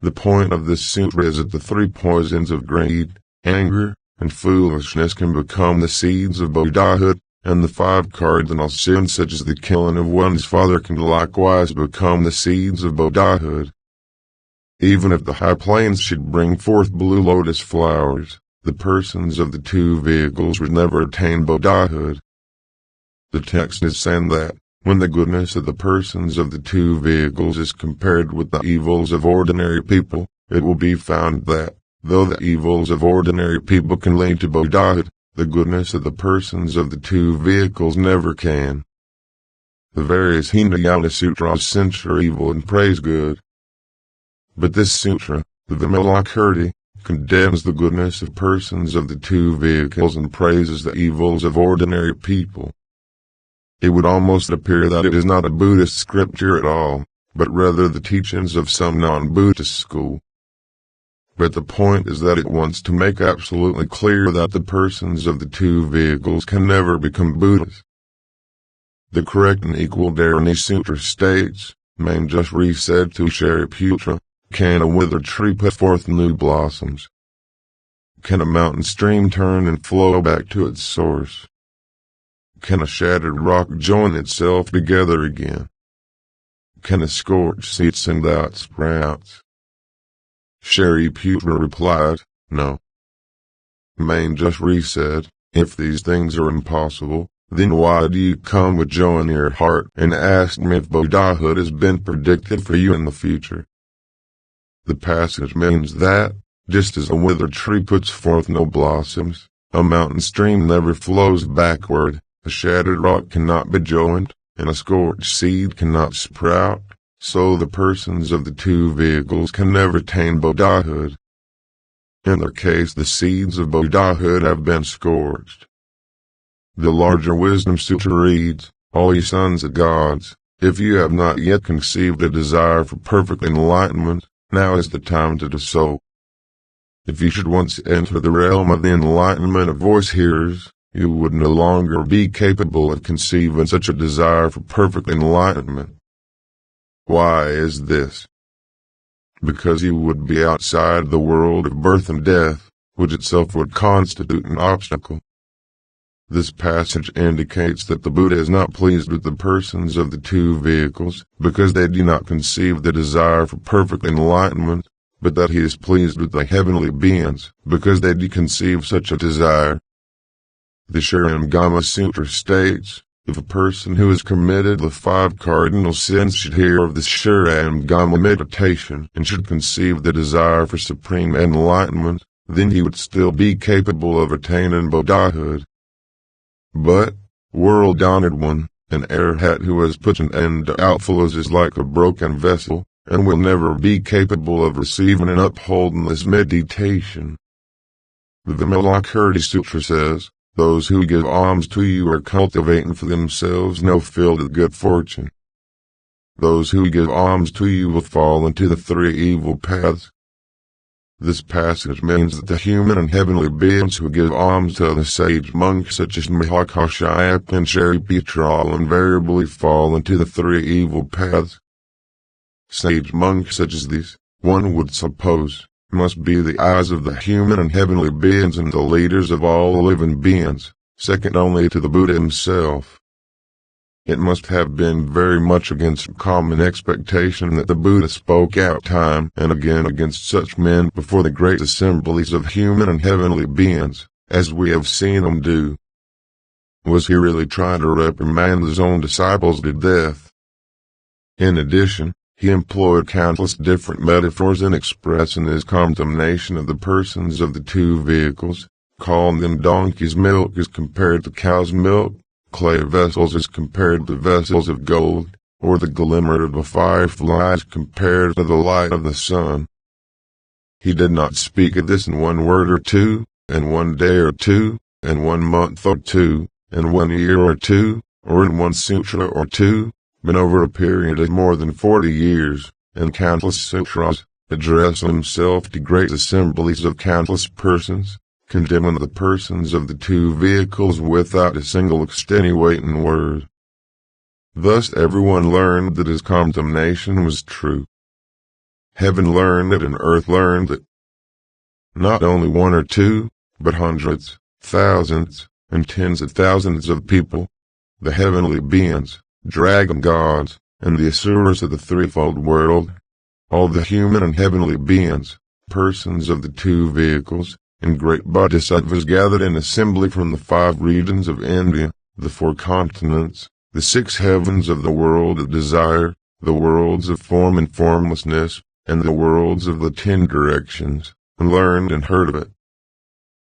The point of this sutra is that the three poisons of greed, anger, and foolishness can become the seeds of Buddhahood, and the 5 cardinal sins such as the killing of one's father can likewise become the seeds of Buddhahood. Even if the high plains should bring forth blue lotus flowers, the persons of the 2 vehicles would never attain Buddhahood. The text is saying that, when the goodness of the persons of the 2 vehicles is compared with the evils of ordinary people, it will be found that, though the evils of ordinary people can lead to Buddhahood, the goodness of the persons of the 2 vehicles never can. The various Hinayana sutras censure evil and praise good. But this sutra, the Vimalakirti, condemns the goodness of persons of the 2 vehicles and praises the evils of ordinary people. It would almost appear that it is not a Buddhist scripture at all, but rather the teachings of some non-Buddhist school. But the point is that it wants to make absolutely clear that the persons of the 2 vehicles can never become Buddhas. The correct and equal Dharani Sutra states, Manjushri said to Shariputra, can a withered tree put forth new blossoms? Can a mountain stream turn and flow back to its source? Can a shattered rock join itself together again? Can a scorched seed send out sprouts? Shariputra replied, no. Manjushri said, if these things are impossible, then why do you come with joy in your heart and ask me if Buddhahood has been predicted for you in the future? The passage means that, just as a withered tree puts forth no blossoms, a mountain stream never flows backward, a shattered rock cannot be joined, and a scorched seed cannot sprout, so the persons of the 2 vehicles can never attain Buddhahood. In their case the seeds of Buddhahood have been scorched. The larger Wisdom Sutra reads, all ye sons of gods, if you have not yet conceived a desire for perfect enlightenment, now is the time to do so. If you should once enter the realm of the enlightenment of voice hearers, you would no longer be capable of conceiving such a desire for perfect enlightenment. Why is this? Because you would be outside the world of birth and death, which itself would constitute an obstacle. This passage indicates that the Buddha is not pleased with the persons of the 2 vehicles, because they do not conceive the desire for perfect enlightenment, but that he is pleased with the heavenly beings, because they do conceive such a desire. The Sharamgama Sutra states, if a person who has committed the 5 cardinal sins should hear of the Sharamgama meditation and should conceive the desire for supreme enlightenment, then he would still be capable of attaining Buddhahood. But, world-honored one, an arahat who has put an end to outflows is like a broken vessel, and will never be capable of receiving and upholding this meditation. The Vimalakirti Sutra says, those who give alms to you are cultivating for themselves no field of good fortune. Those who give alms to you will fall into the 3 evil paths. This passage means that the human and heavenly beings who give alms to the sage monks such as Mahakashyapa and Shariputra all invariably fall into the 3 evil paths. Sage monks such as these, one would suppose, must be the eyes of the human and heavenly beings and the leaders of all living beings, second only to the Buddha himself. It must have been very much against common expectation that the Buddha spoke out time and again against such men before the great assemblies of human and heavenly beings, as we have seen him do. Was he really trying to reprimand his own disciples to death? In addition, he employed countless different metaphors in expressing his condemnation of the persons of the 2 vehicles, calling them donkey's milk as compared to cow's milk, clay vessels as compared to vessels of gold, or the glimmer of a firefly as compared to the light of the sun. He did not speak of this in 1 word or 2, in 1 day or 2, in 1 month or 2, in 1 year or 2, or in 1 sutra or 2, but over a period of more than 40 years, in countless sutras, addressing himself to great assemblies of countless persons, condemning the persons of the 2 vehicles without a single extenuating word. Thus everyone learned that his condemnation was true. Heaven learned it and earth learned it. Not only one or two, but hundreds, thousands, and tens of thousands of people, the heavenly beings, dragon gods, and the asuras of the threefold world, all the human and heavenly beings, persons of the two vehicles, and great bodhisattvas gathered in assembly from the 5 regions of India, the 4 continents, the 6 heavens of the world of desire, the worlds of form and formlessness, and the worlds of the 10 directions, and learned and heard of it.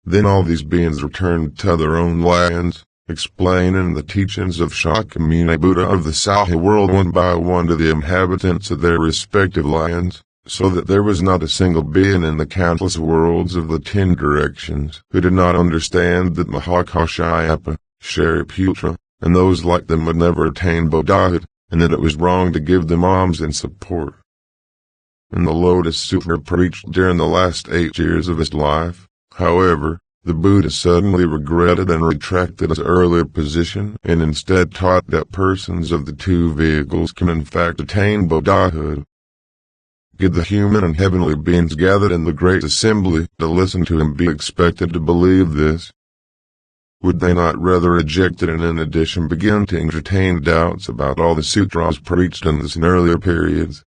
Then all these beings returned to their own lands, explaining the teachings of Shakyamuni Buddha of the Saha world one by one to the inhabitants of their respective lands, so that there was not a single being in the countless worlds of the 10 directions who did not understand that Mahakashyapa, Shariputra, and those like them would never attain Bodhisattva, and that it was wrong to give them alms in support. In the Lotus Sutra preached during the last 8 years of his life, however, the Buddha suddenly regretted and retracted his earlier position and instead taught that persons of the 2 vehicles can in fact attain Bodhisattva. Did the human and heavenly beings gathered in the great assembly to listen to him be expected to believe this? Would they not rather reject it and in addition begin to entertain doubts about all the sutras preached in this and earlier periods?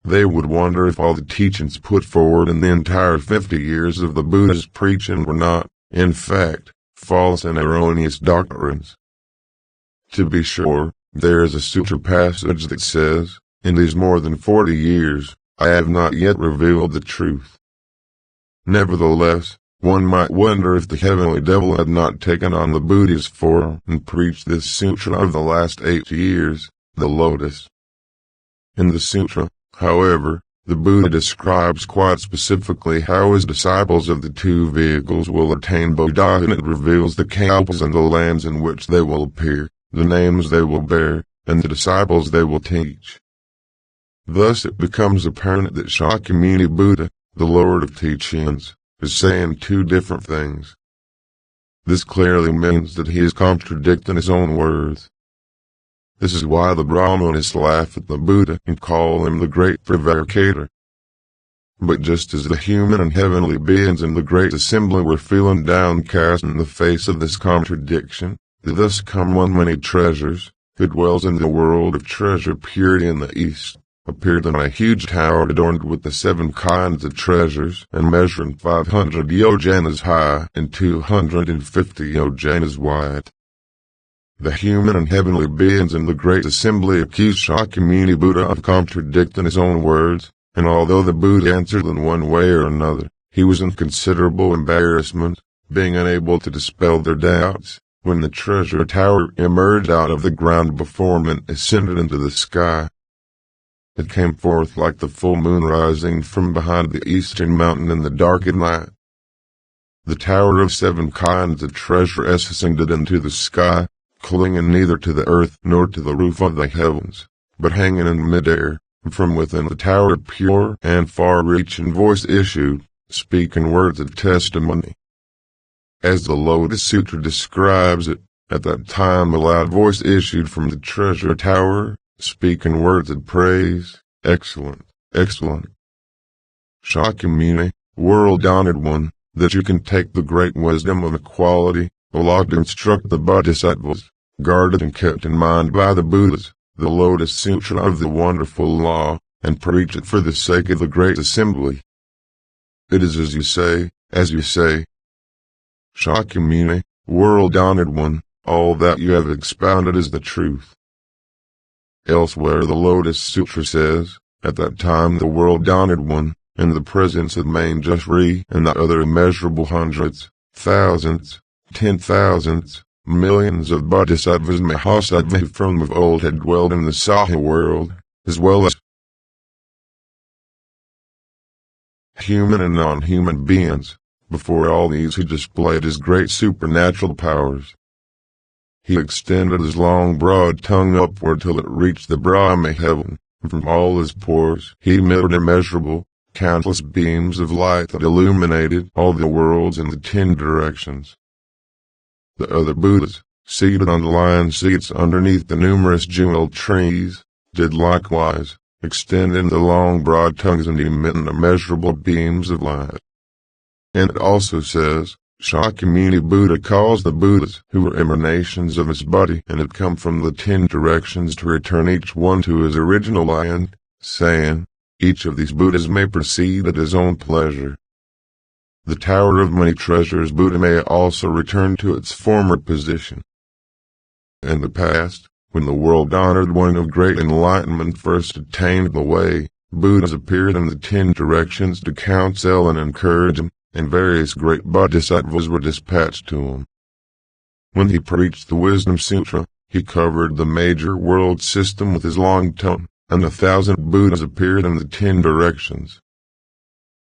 They would wonder if all the teachings put forward in the entire 50 years of the Buddha's preaching were not, in fact, false and erroneous doctrines. To be sure, there is a sutra passage that says, "In these more than 40 years, I have not yet revealed the truth." Nevertheless, one might wonder if the heavenly devil had not taken on the Buddha's form and preached this sutra of the last 8 years, the Lotus. In the sutra, however, the Buddha describes quite specifically how his disciples of the 2 vehicles will attain Bodhisattva, and it reveals the kalpas and the lands in which they will appear, the names they will bear, and the disciples they will teach. Thus it becomes apparent that Shakyamuni Buddha, the Lord of Teachings, is saying 2 different things. This clearly means that he is contradicting his own words. This is why the Brahmanists laugh at the Buddha and call him the great prevaricator. But just as the human and heavenly beings in the great assembly were feeling downcast in the face of this contradiction, thus come one many treasures, who dwells in the world of treasure purity in the east, appeared in a huge tower adorned with the 7 kinds of treasures and measuring 500 yojanas high and 250 yojanas wide. The human and heavenly beings in the great assembly accused Shakyamuni Buddha of contradicting his own words, and although the Buddha answered in one way or another, he was in considerable embarrassment, being unable to dispel their doubts, when the treasure tower emerged out of the ground before him and ascended into the sky. It came forth like the full moon rising from behind the eastern mountain in the dark at night. The tower of 7 kinds of treasure ascended into the sky, clinging neither to the earth nor to the roof of the heavens, but hanging in midair. From within the tower a pure and far-reaching voice issued, speaking words of testimony. As the Lotus Sutra describes it, at that time a loud voice issued from the treasure tower, speaking words of praise, "Excellent, excellent. Shakyamuni, world-honored one, that you can take the great wisdom of equality, allowed to instruct the bodhisattvas, guarded and kept in mind by the Buddhas, the Lotus Sutra of the wonderful law, and preach it for the sake of the great assembly. It is as you say, Shakyamuni, world-honored one, all that you have expounded is the truth." Elsewhere the Lotus Sutra says, "At that time the world-honored one, in the presence of Manjushri and the other immeasurable hundreds, thousands, 10,000s, millions of bodhisattvas and mahasattvas from of old had dwelled in the Saha world, as well as human and non-human beings, before all these he displayed his great supernatural powers. He extended his long broad tongue upward till it reached the Brahma heaven, and from all his pores he emitted immeasurable, countless beams of light that illuminated all the worlds in the 10 directions. The other Buddhas, seated on lion seats underneath the numerous jewel trees, did likewise, extending the long broad tongues and emitting immeasurable beams of light. And it also says, Shakyamuni Buddha calls the Buddhas who were emanations of his body and had come from the 10 directions to return each one to his original land, saying, each of these Buddhas may proceed at his own pleasure. The Tower of Many Treasures Buddha may also return to its former position. In the past, when the world-honored one of great enlightenment first attained the way, Buddhas appeared in the 10 directions to counsel and encourage him, and various great bodhisattvas were dispatched to him. When he preached the Wisdom Sutra, he covered the major world system with his long tongue, and 1,000 Buddhas appeared in the 10 directions.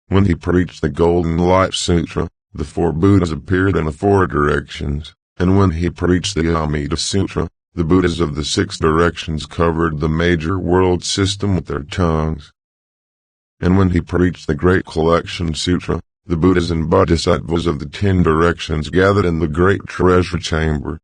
When he preached the Golden Light Sutra, the 4 Buddhas appeared in the 4 directions, and when he preached the Amida Sutra, the Buddhas of the 6 directions covered the major world system with their tongues. And when he preached the Great Collection Sutra, the Buddhas and Bodhisattvas of the 10 directions gathered in the great treasure chamber.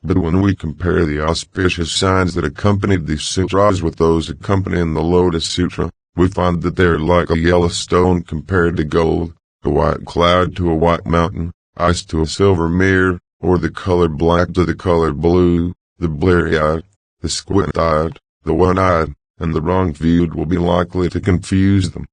But when we compare the auspicious signs that accompanied these sutras with those accompanying the Lotus Sutra, we find that they are like a yellow stone compared to gold, a white cloud to a white mountain, ice to a silver mirror, or the color black to the color blue, the bleary-eyed, the squint-eyed, the one-eyed, and the wrong-viewed will be likely to confuse them.